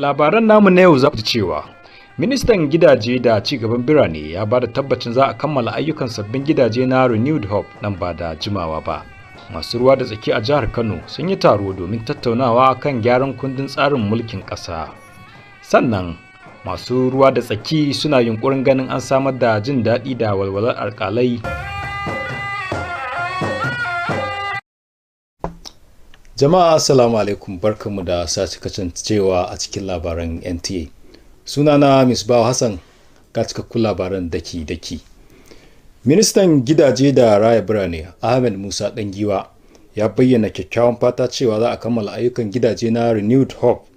labaran namu na yau za ku ji cewa ministan gidaje da cigaban birane ya ba da tabbacin za a kammala ayyukan sabbin gidaje na Renewed Hope nan ba da jimawa ba. Masu ruwa da tsaki a jihar Kano sun yi taro domin tattaunawa kan gyaran kundin tsarin mulkin ƙasa. Sannan masu ruwa da tsaki suna yunkurin ganin an samar da jin daɗi da walwalar alƙalai. Jama'a assalamu alaikum, barkanmu da sace kasancewa a cikin labaran NTA. Sunana Misbahu Hassan, ga cikakkun labaran daki-daki. Ministan gidaje da raya birane Ahmed Musa Dangiwa ya bayyana kyakkyawan fata cewa za a kammala ayyukan gidaje na Renewed Hope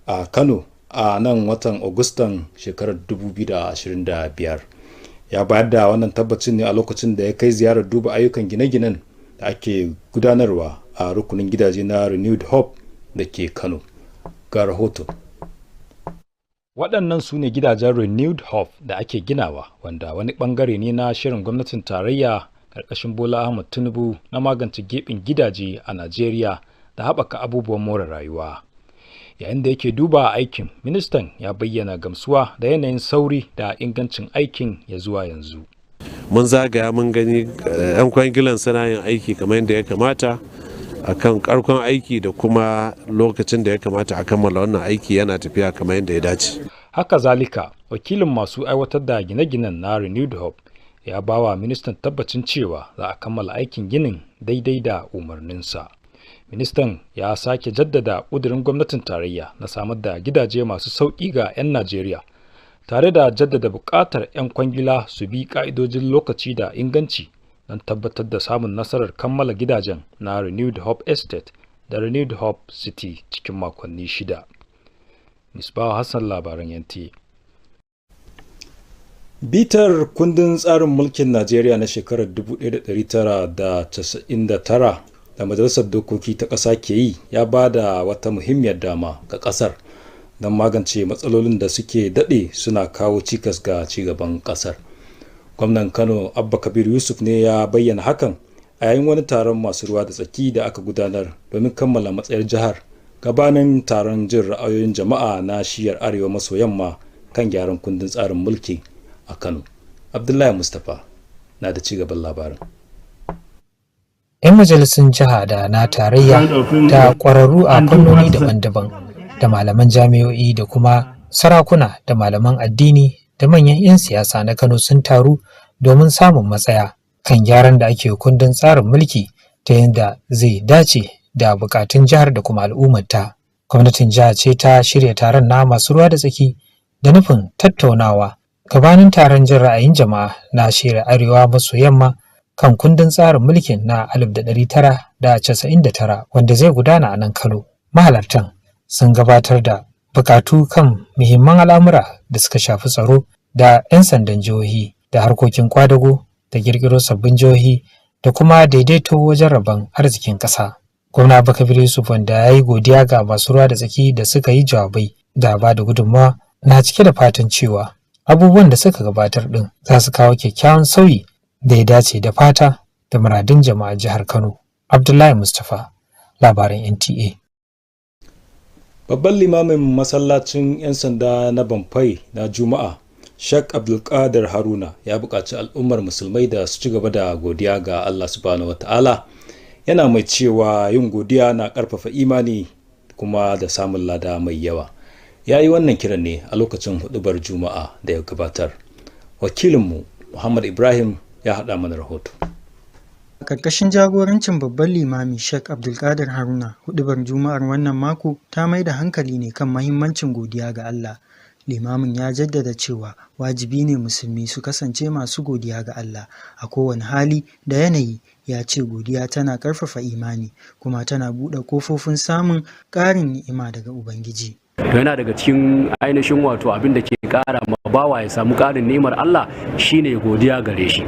a Kano a nan watan Agustan shekarar 2025. Ya bayar da wannan tabbacin ne a lokacin da ya kai ziyarar duba ayyukan gine-ginen da ake gudanarwa a rukunin gidaje na Renewed Hope da ke Kano. Ga rahoto. Waɗannan su ne gidajen Renewed Hope da ake ginawa, wanda wani ɓangare ne na shirin gwamnatin tarayya ƙarƙashin Bola Ahmed Tinubu na magance gibin gidaje a Najeriya da haɓaka abubuwan more rayuwa. Yayin da yake duba aikin, ministan ya bayyana gamsuwa da yanayin sauri da ingancin aikin ya zuwa yanzu. Mun zagaya mun gani 'yan kwangilan suna yin aiki kamar yadda ya kamata, akan karkon aiki da kuma lokacin da ya kamata a kammala wannan aiki yana tafiya kamar yadda ya dace. Haka zalika, wakilin masu aiwatar da gine-ginen na Renewed Hope ya ba wa ministan tabbacin cewa za a kammala aikin ginin daidai da umarninsa. Ministan ya sake jaddada ƙudurin gwamnatin tarayya na samar da gidaje masu sauƙi ga 'yan Najeriya, tare da jaddada buƙatar 'yan kwangila su bi ƙa'idojin lokaci da inganci don tabbatar da samun nasarar kammala gidajen na Renewed Hope Estate da Renewed Hope City cikin makonni 6. Misbahu Hassan, labaran NTA. Bitar kundin tsarin mulkin Najeriya na shekarar 1999 da Majalisar Dokoki ta ƙasa ke yi ya ba da wata muhimmiyar dama ga ƙasar don magance matsalolin da suke daɗe suna kawo cikas ga cigaban ƙasar. Gwamnan Kano Abba Kabir Yusuf ne ya bayyana hakan a yayin wani taron masu ruwa da tsaki da aka gudanar domin kammala matsayar jihar gabanin taron jin ra'ayoyin jama'a na shiyar arewa maso yamma kan gyaran kundin tsarin mulki a Kano. Abdullahi Mustapha na da cigaban labarin. 'Yan majalisun jiha da na tarayya da ƙwararru a fannoni daban-daban da malaman jami'o'i da kuma sarakuna da malaman addini da manyan 'yan siyasa na Kano sun taru domin samun matsaya kan gyaran da ake kundin tsarin mulki ta yadda zai dace da bukatun jihar da kuma al'ummarta. Gwamnatin jiha ce ta shirya taron na masu ruwa da tsaki da nufin tattaunawa gabanin taron jin ra'ayin jama'a na shirya arewa maso yamma kan kundin tsarin mulkin na 1999 wanda zai gudana a nan Kano. Mahalartan sun gabatar da bukatu kan muhimman al'amura da suka shafi tsaro da 'yan sandan jihohi da harkokin kwadago da kirkiro sabbin jihohi da kuma daidaito wajen rabon arzikin ƙasa. Gwamna Abba Kabir Yusuf, wanda ya yi godiya ga masu ruwa da tsaki da suka yi jawabai da ba da gudunmawa, na cike da fatan cewa abubuwan da suka gabatar ɗin za su kawo kyakkyawan sauyi da ya dace da fata da muradun jama'a jihar Kano. Abdullahi Mustapha, labaran NTA. Babban limamin masallacin 'yan sanda na Bamfai na Juma'a, Sheikh Abdulkadir Haruna, ya buƙaci al'ummar musulmai da su ci gaba da godiya ga Allah subhanahu wata'ala, yana mai cewa yin godiya na ƙarfafa imani kuma da samun lada mai yawa. Ya yi wannan kiran ne a lokacin huɗubar Juma'a da ya gabatar. Wakilinmu Muhammad Ibrahim ya haɗa mana rahoto. A ƙarƙashin jagorancin babban limami Sheikh Abdulkadir Haruna, huɗubar Juma'ar wannan mako ta mai da hankali ne kan mahimmancin godiya ga Allah. Limamin ya jaddada cewa wajibi ne musulmi su kasance masu godiya ga Allah a kowane hali da yanayi. Ya ce godiya tana ƙarfafa imani kuma tana buɗe ƙofofin samun ƙarin ni'ima daga Ubangiji. Yana daga cikin ainihin wato abin da ke ƙara ma bawa ya samu ƙarin ni'imar Allah shine godiya gare shi.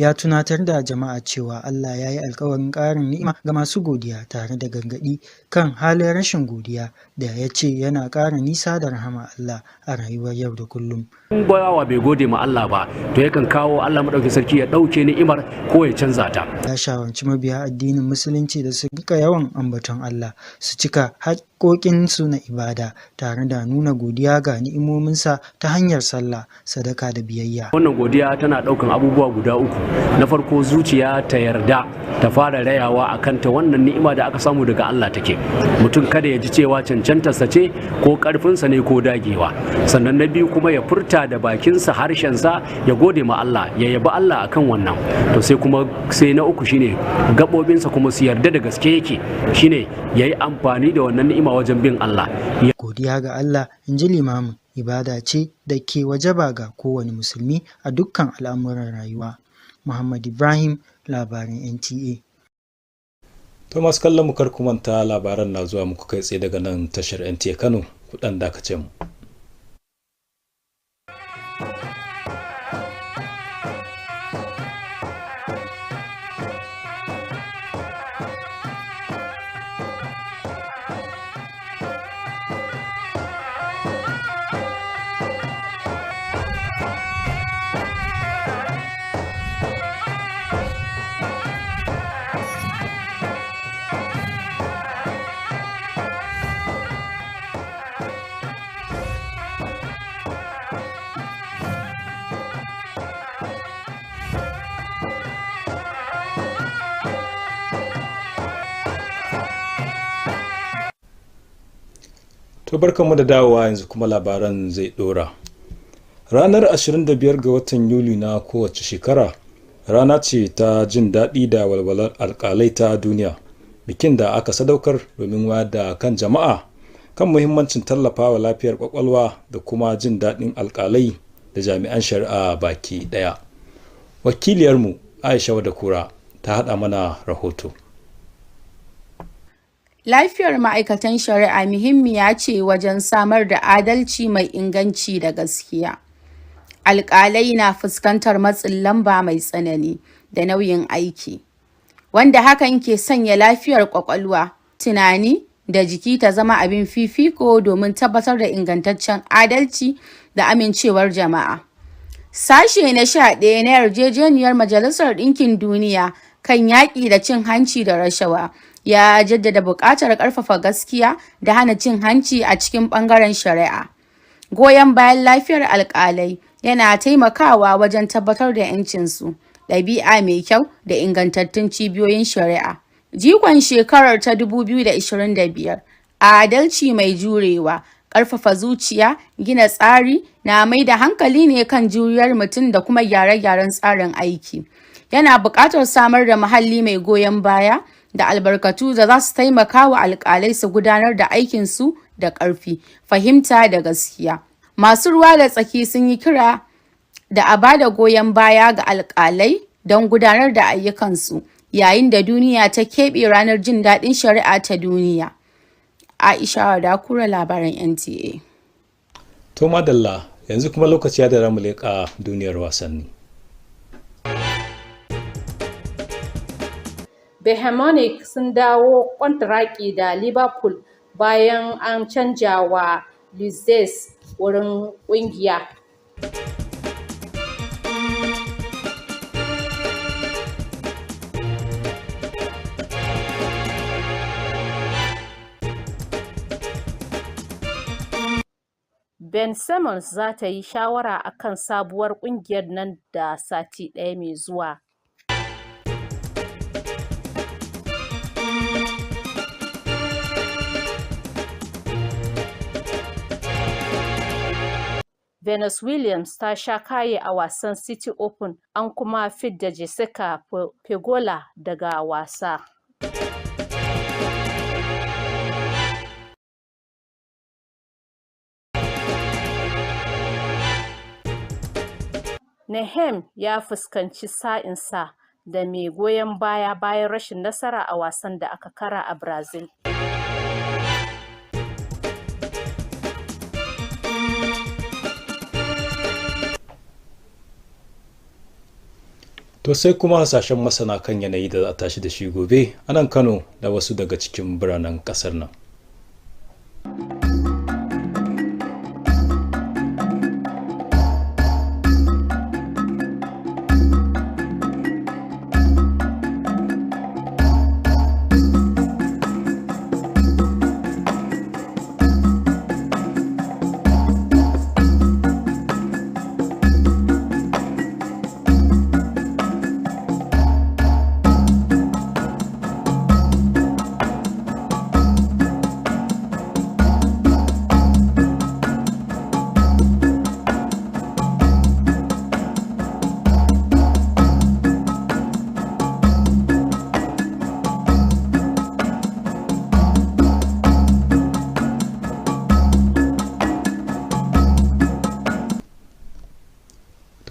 ya tunatar da jama'a cewa Allah ya yi alkawarin ƙarin ni'ima ga masu godiya tare da gargaɗi kan halin rashin godiya da ya ce yana ƙara nisa da rahama Allah a rayuwar yau da kullum. In bayawa bai gode ma Allah ba to yakan kawo Allah madaukakin sarki ya ɗauke ni'imar ko ya canza ta. Ya shawarci mabiya addinin musulunci da su rika yawan ambaton Allah, su cika haƙoƙinsu na ibada tare da nuna godiya ga ni'imominsa ta hanyar sallah, sadaka da biyayya. Wannan godiya tana ɗaukan abubuwa guda uku. Na farko zuciya ta yarda ta fara rayawa akan ta wannan ni'ima da aka samu daga Allah take. Mutum kada ya ji cewa cancantarsa ce ko ƙarfinsa ne ko dagewa. Sannan na biyu kuma ya furta da bakinsa harshensa ya gode ma Allah, ya yabi Allah akan wannan. To sai na uku shine gaɓoɓinsa kuma su yarda da gaske yake, shine yayi amfani da wannan ni'ima wajen bin Allah. Godiya ga Allah, in ji limamin, ibada ce da ke wajaba ga kowane musulmi a dukkan al'amuran rayuwa. Muhammad Ibrahim, labarin NTA. To masu kallon mu kar ku manta labaran na zuwa muku kai tsaye daga nan tashar NTA Kano, ku dan dakace mu. To barkanmu da dawowa, yanzu kuma labaran zai dora. Ranar 25 ga watan Yuli na kowace shekara rana ce ta jin daɗi da walwalar alƙalai ta duniya, bikin da aka sadaukar domin wayar da kan jama'a kan muhimmancin tallafawa lafiyar kwakwalwa da kuma jin daɗin alƙalai da jami'an shari'a baki ɗaya. Wakiliyarmu Aisha Wadakura ta haɗa mana rahoto. Lafiyar ma'aikatan shari'a muhimmiya ce wajen samar da adalci mai inganci da gaskiya. Alƙalai na fuskantar matsin lamba mai tsanani da nauyin aiki, wanda hakan ke sanya lafiyar ƙwaƙwalwa, tunani da jiki ta zama abin fifiko domin tabbatar da ingantaccen adalci da amincewar jama'a. Sashe na 11 na Yarjejeniyar Majalisar Ɗinkin Duniya kan yaƙi da cin hanci da rashawa ya jaddada buƙatar ƙarfafa gaskiya da hana cin hanci a cikin ɓangaren shari'a. Goyon bayan lafiyar alƙalai yana taimakawa wajen tabbatar da 'yancinsu, ɗabi'a mai kyau da ingantattun cibiyoyin shari'a. Jigon shekarar ta 2025, adalci mai jurewa, ƙarfafa zuciya, gina tsari na mai da hankali ne kan juriyar mutum da kuma gyare-gyaren tsarin aiki. Yana buƙatar samar da muhalli mai goyon baya da albarkatu da za su taimaka wa alƙalai su gudanar da aikinsu da ƙarfi, fahimta da gaskiya. Masu ruwa da tsaki sun yi kira da a bada goyon baya ga alƙalai don gudanar da ayyukansu, yayin da duniya ta keɓe ranar jin daɗin shari'a ta duniya. Aisha Wadakura, labaran NTA. To madalla, yanzu kuma lokaci ya da mu leƙa duniyar wasanni. Bayern sun dawo kwantaraki da Liverpool bayan an canja wa Luiz wurin ƙungiya. Ben Simmons za ta yi shawara akan sabuwar ƙungiyar nan da sati ɗaya mai zuwa. Venus Williams ta sha kaye a wasan City Open, an kuma fidda Jessica Pegula daga wasa. Nehem ya fuskanci sa'insa da mai goyon baya bayan rashin nasara a wasan da aka kara a Brazil. To sai kuma hasashen masana kan yanayi da za a tashi da shi gobe a nan Kano da wasu daga cikin biranen ƙasar nan.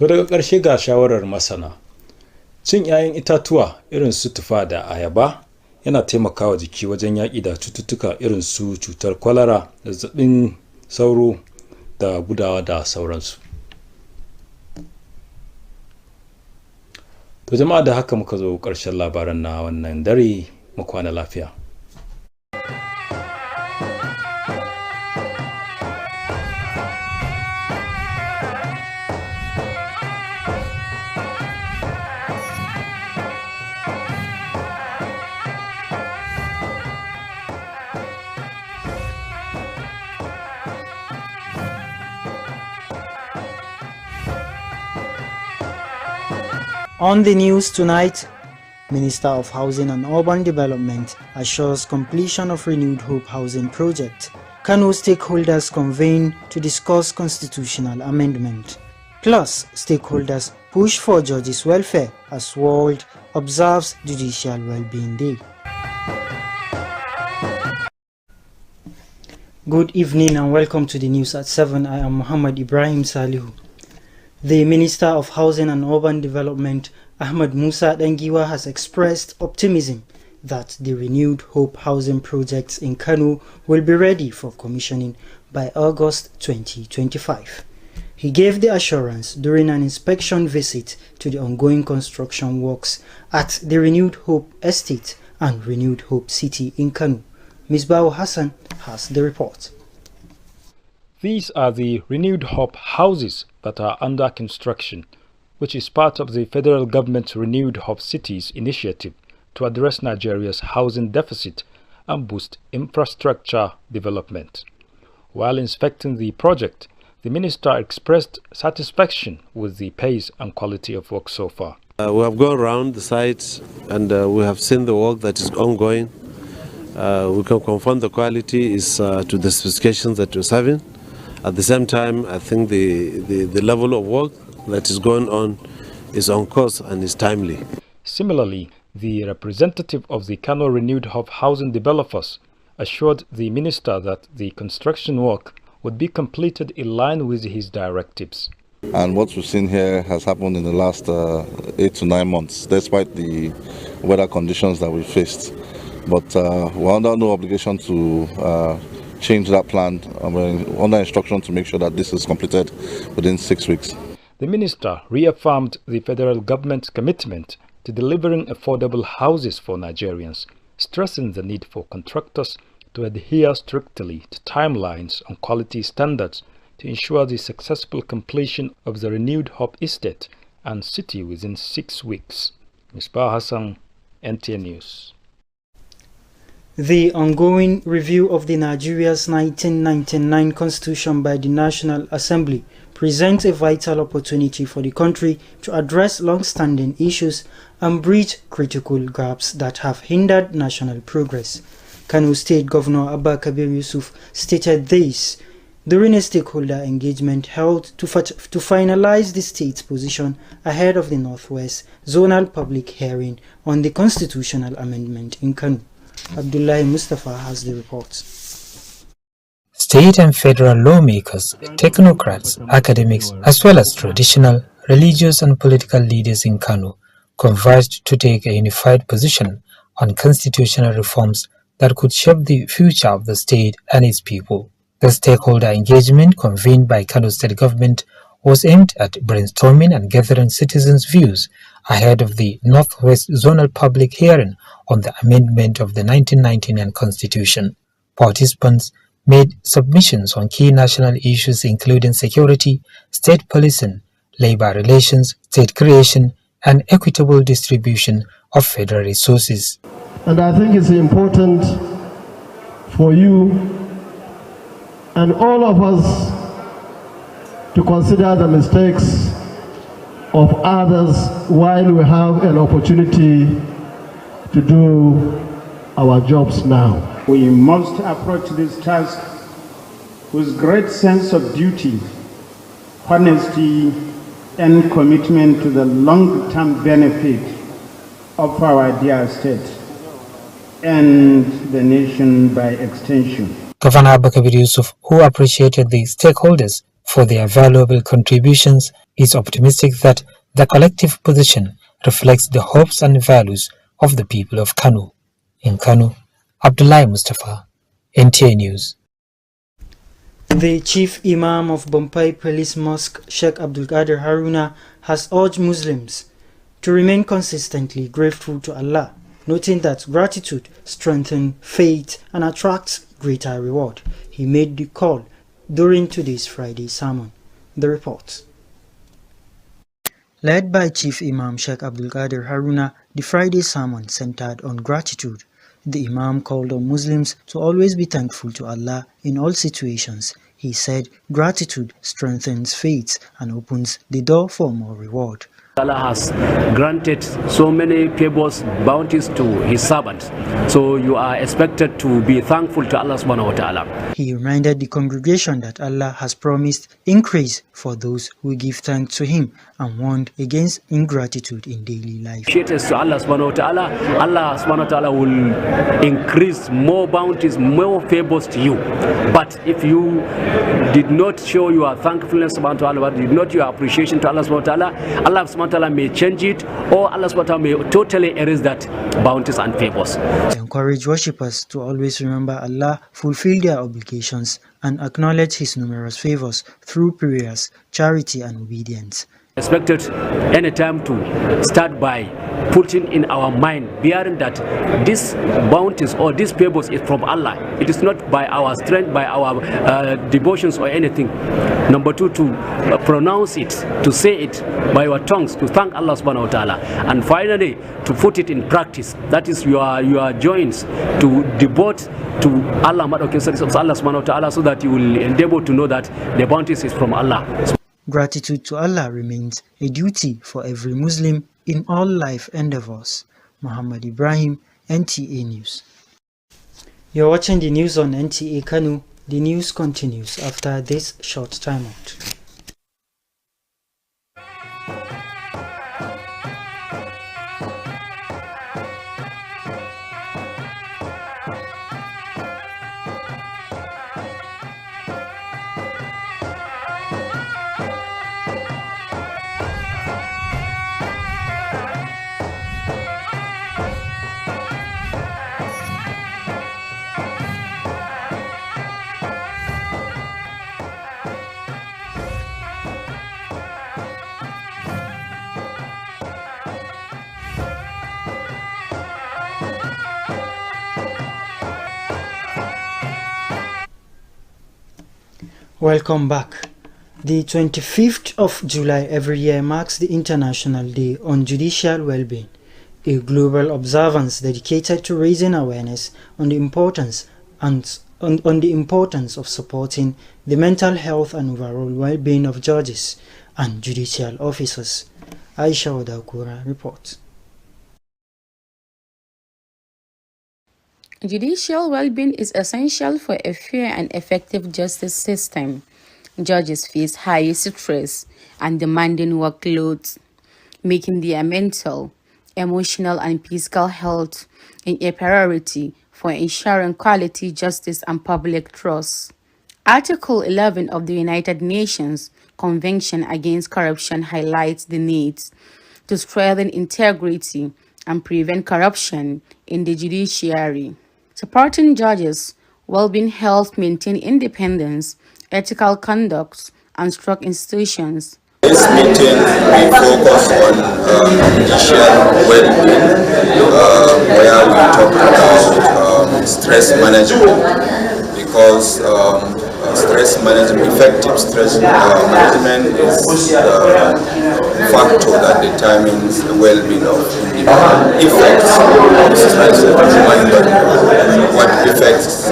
To daga ƙarshe ga shawarar masana. Cin 'ya'yan itatuwa irin su tufa da ayaba yana taimakawa jiki wajen yaƙi da cututtuka irin su cutar kwalara, zazzabin sauro da gudawa da sauransu. To jama'a, da haka muka zo ƙarshen labaran na wannan dare, mu kwana lafiya. On the news tonight, Minister of Housing and Urban Development assures completion of Renewed Hope Housing Project. Kano stakeholders convene to discuss constitutional amendment. Plus, stakeholders push for judges' welfare as world observes Judicial Wellbeing Day. Good evening and welcome to the news at 7. I am Muhammad Ibrahim Salihu. The Minister of Housing and Urban Development, Ahmad Musa Dangiwa, has expressed optimism that the Renewed Hope housing projects in Kano will be ready for commissioning by August 2025. He gave the assurance during an inspection visit to the ongoing construction works at the Renewed Hope Estate and Renewed Hope City in Kano. Misbah Hassan has the report. These are the Renewed Hope houses that are under construction, which is part of the federal government's Renewed Hope Cities initiative to address Nigeria's housing deficit and boost infrastructure development. While inspecting the project, the minister expressed satisfaction with the pace and quality of work so far. We have gone around the site and we have seen the work that is ongoing. We can confirm the quality is to the specifications that we're serving. At the same time, I think the level of work that is going on is on course and is timely. Similarly, the representative of the Kano Renewed Hope housing developers assured the minister that the construction work would be completed in line with his directives. And what we've seen here has happened in the last 8 to 9 months, despite the weather conditions that we faced. But we're under no obligation to change that plan. We're under instruction to make sure that this is completed within 6 weeks. The minister reaffirmed the federal government's commitment to delivering affordable houses for Nigerians, stressing the need for contractors to adhere strictly to timelines and quality standards to ensure the successful completion of the Renewed Hope Estate and City within 6 weeks. Misbah Hassan, NTA News. The ongoing review of the Nigeria's 1999 Constitution by the National Assembly presents a vital opportunity for the country to address long-standing issues and bridge critical gaps that have hindered national progress. Kano State Governor Abba Kabir Yusuf stated this during a stakeholder engagement held to finalize the state's position ahead of the Northwest Zonal Public Hearing on the constitutional amendment in Kano. Abdullahi Mustafa has the reports. State and federal lawmakers, technocrats, academics, as well as traditional, religious and political leaders in Kano converged to take a unified position on constitutional reforms that could shape the future of the state and its people. The stakeholder engagement convened by Kano State Government was aimed at brainstorming and gathering citizens' views ahead of the Northwest Zonal Public Hearing on the amendment of the 1999 Constitution. Participants made submissions on key national issues including security, state policing, labor relations, state creation, and equitable distribution of federal resources. And I think it's important for you and all of us to consider the mistakes of others while we have an opportunity to do our jobs now. We must approach this task with great sense of duty, honesty, and commitment to the long-term benefit of our dear state and the nation by extension. Governor Bakabir Yusuf, who appreciated the stakeholders for their valuable contributions, is optimistic that the collective position reflects the hopes and values of the people of Kano. In Kano, Abdullahi Mustafa, NTA News. The Chief Imam of Bompai Police Mosque, Sheikh Abdul Qadir Haruna, has urged Muslims to remain consistently grateful to Allah, noting that gratitude strengthens faith and attracts greater reward. He made the call during today's Friday sermon. The report. Led by Chief Imam Sheikh Abdul Qadir Haruna, the Friday sermon centered on gratitude. The Imam called on Muslims to always be thankful to Allah in all situations. He said gratitude strengthens faith and opens the door for more reward. Allah has granted so many favors, bounties to his servants. So you are expected to be thankful to Allah subhanahu wa ta'ala. He reminded the congregation that Allah has promised increase for those who give thanks to him and warned against ingratitude in daily life. Appreciate to Allah subhanahu wa ta'ala. Allah subhanahu wa ta'ala will increase more bounties, more favors to you. But if you did not show your thankfulness subhanahu wa ta'ala, did not your appreciation to Allah subhanahu wa ta'ala, Allah subhanahu wa ta'ala may change it, or Allah subhanahu wa ta'ala may totally erase that bounties and favors. Encourage worshippers to always remember Allah, fulfill their obligations, and acknowledge his numerous favors through prayers, charity, and obedience. Expected anytime to start by putting in our mind, bearing that this bounties or this favors is from Allah. It is not by our strength, by our devotions or anything. Number two, to pronounce it, to say it by your tongues, to thank Allah subhanahu wa ta'ala. And finally, to put it in practice. That is your joints, to devote to Allah, Allah subhanahu wa ta'ala, so that you will endeavor to know that the bounties is from Allah. Gratitude to Allah remains a duty for every Muslim in all life endeavors. Muhammad Ibrahim, NTA News. You're watching the news on NTA Kano. The news continues after this short timeout. Welcome back. The 25th of July every year marks the International Day on Judicial Wellbeing, a global observance dedicated to raising awareness on the importance of supporting the mental health and overall well-being of judges and judicial officers. Aisha Wadakura reports. Judicial well-being is essential for a fair and effective justice system. Judges face high stress and demanding workloads, making their mental, emotional, and physical health a priority for ensuring quality justice and public trust. Article 11 of the United Nations Convention Against Corruption highlights the need to strengthen integrity and prevent corruption in the judiciary. Supporting judges' well-being helps maintain independence, ethical conduct, and strong institutions This meeting we focus on judicial well-being, where we talked about stress management, because effective stress management is the factor that determines the well-being of individual. Effects of stress on the human body. What effects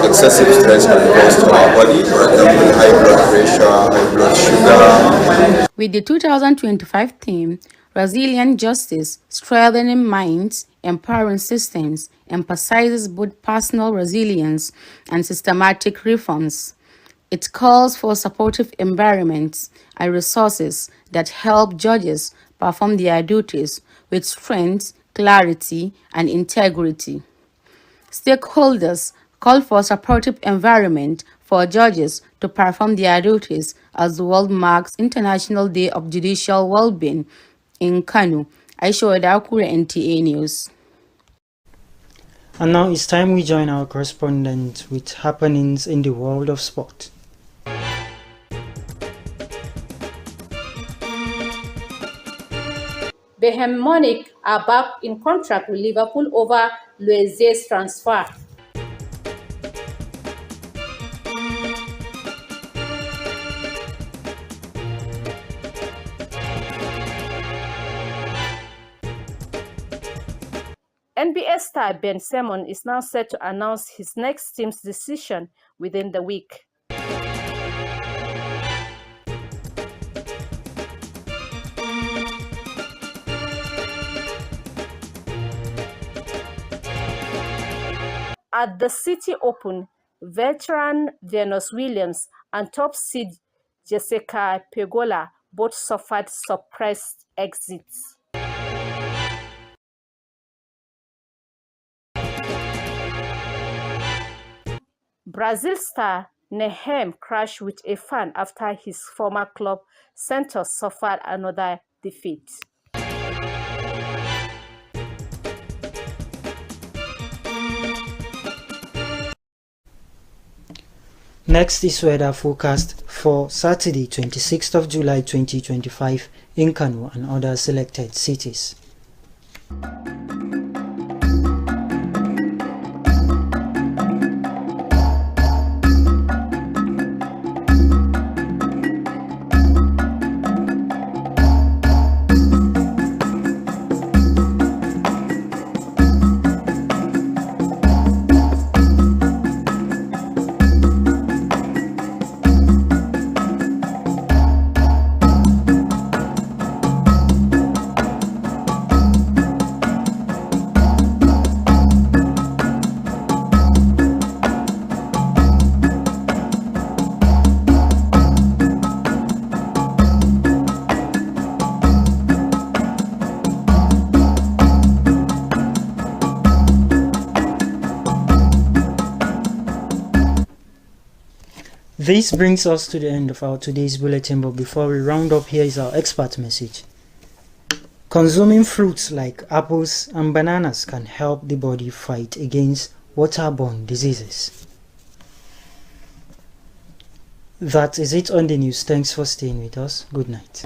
excessive stress can cause to our body? For example, high blood pressure, high blood sugar. With the 2025 theme, Resilient Justice, Strengthening Minds, Empowering Systems, emphasizes both personal resilience and systematic reforms. It calls for supportive environments and resources that help judges perform their duties with strength, clarity, and integrity. Stakeholders call for a supportive environment for judges to perform their duties as the world marks International Day of Judicial Wellbeing in Kano. Aisha Wadakure, NTA News. And now it's time we join our correspondent with happenings in the world of sport. Bayern Munich are back in contract with Liverpool over Luiz's transfer. NBA star Ben Simmons is now set to announce his next team's decision within the week. At the City Open, veteran Venus Williams and top seed Jessica Pegula both suffered surprise exits. Brazil star Neymar crashed with a fan after his former club Santos suffered another defeat. Next is weather forecast for Saturday, 26th of July 2025 in Kano and other selected cities. This brings us to the end of our today's bulletin, but before we round up, here is our expert message. Consuming fruits like apples and bananas can help the body fight against waterborne diseases. That is it on the news. Thanks for staying with us. Good night.